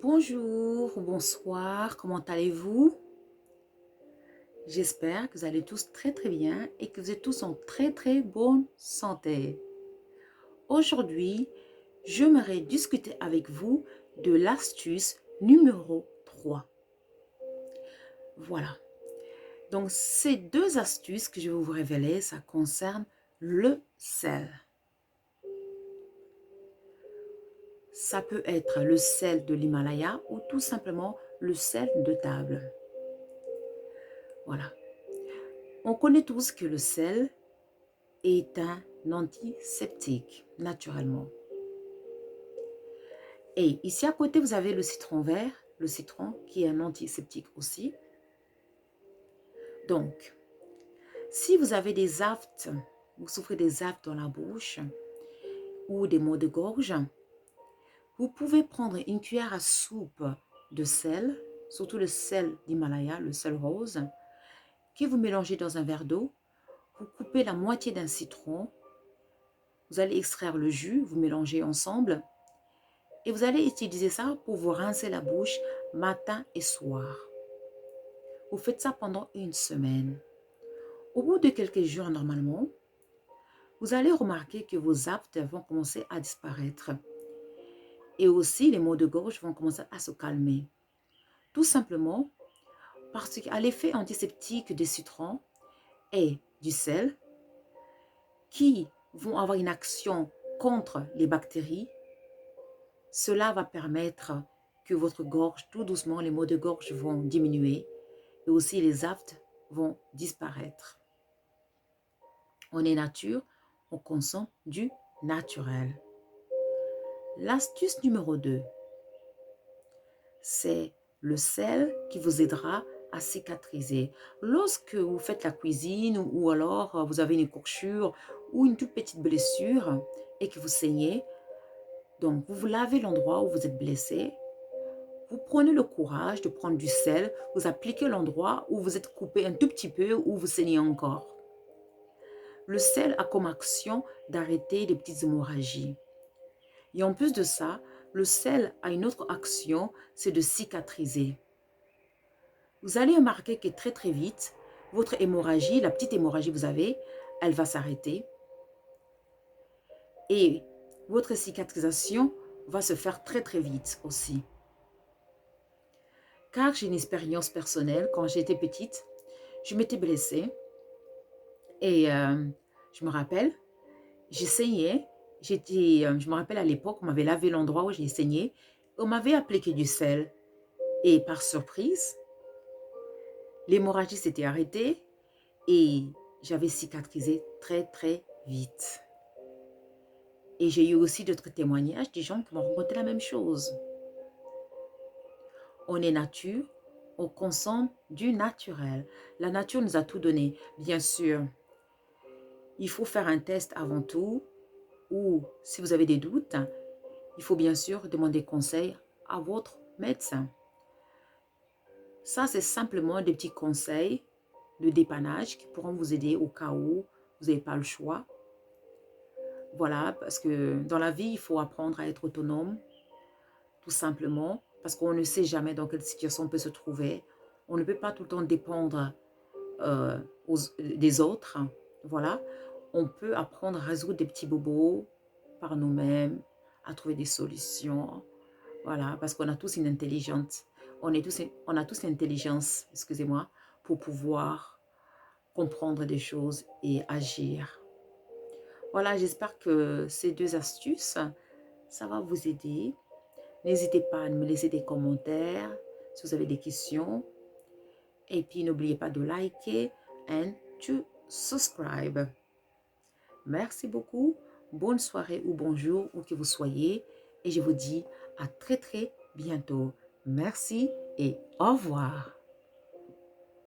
Bonjour ou bonsoir, comment allez-vous? J'espère que vous allez tous très bien et que vous êtes tous en très bonne santé. Aujourd'hui, j'aimerais discuter avec vous de l'astuce numéro 3. Voilà. Donc, ces deux astuces que je vais vous révéler, ça concerne le sel. Ça peut être le sel de l'Himalaya ou tout simplement le sel de table. Voilà. On connaît tous que le sel est un antiseptique, naturellement. Et ici à côté, vous avez le citron vert, le citron qui est un antiseptique aussi. Donc, si vous avez des aftes, vous souffrez des aftes dans la bouche ou des maux de gorge, vous pouvez prendre une cuillère à soupe de sel, surtout le sel d'Himalaya, le sel rose, que vous mélangez dans un verre d'eau. Vous coupez la moitié d'un citron, vous allez extraire le jus, vous mélangez ensemble et vous allez utiliser ça pour vous rincer la bouche matin et soir. Vous faites ça pendant une semaine. Au bout de quelques jours, normalement, vous allez remarquer que vos aftes vont commencer à disparaître. Et aussi, les maux de gorge vont commencer à se calmer. Tout simplement parce qu'à l'effet antiseptique du citron et du sel, qui vont avoir une action contre les bactéries, cela va permettre que votre gorge, tout doucement, les maux de gorge vont diminuer et aussi les aftes vont disparaître. On est nature, on consomme du naturel. L'astuce numéro 2, c'est le sel qui vous aidera à cicatriser. Lorsque vous faites la cuisine ou alors vous avez une écorchure ou une toute petite blessure et que vous saignez, donc vous vous lavez l'endroit où vous êtes blessé. Vous prenez le courage de prendre du sel, vous appliquez l'endroit où vous êtes coupé un tout petit peu, où vous saignez encore. Le sel a comme action d'arrêter les petites hémorragies. Et en plus de ça, le sel a une autre action, c'est de cicatriser. Vous allez remarquer que très vite, votre hémorragie, la petite hémorragie que vous avez, elle va s'arrêter. Et votre cicatrisation va se faire très vite aussi. Car j'ai une expérience personnelle, quand j'étais petite, je m'étais blessée et je me rappelle, j'ai saigné, je me rappelle à l'époque, on m'avait lavé l'endroit où j'ai saigné, on m'avait appliqué du sel et par surprise, l'hémorragie s'était arrêtée et j'avais cicatrisé très vite. Et j'ai eu aussi d'autres témoignages des gens qui m'ont raconté la même chose. On est nature, on consomme du naturel. La nature nous a tout donné. Bien sûr, il faut faire un test avant tout, ou si vous avez des doutes, il faut bien sûr demander conseil à votre médecin. Ça, c'est simplement des petits conseils de dépannage qui pourront vous aider au cas où vous n'avez pas le choix. Voilà, parce que dans la vie, il faut apprendre à être autonome, tout simplement, parce qu'on ne sait jamais dans quelle situation on peut se trouver. On ne peut pas tout le temps dépendre des autres. Voilà, on peut apprendre à résoudre des petits bobos par nous-mêmes, à trouver des solutions. Voilà, parce qu'on a tous une intelligence. On a tous une intelligence, excusez-moi, pour pouvoir comprendre des choses et agir. Voilà, j'espère que ces deux astuces, ça va vous aider. N'hésitez pas à me laisser des commentaires si vous avez des questions. Et puis, n'oubliez pas de liker and to subscribe. Merci beaucoup. Bonne soirée ou bonjour, où que vous soyez. Et je vous dis à très bientôt. Merci et au revoir.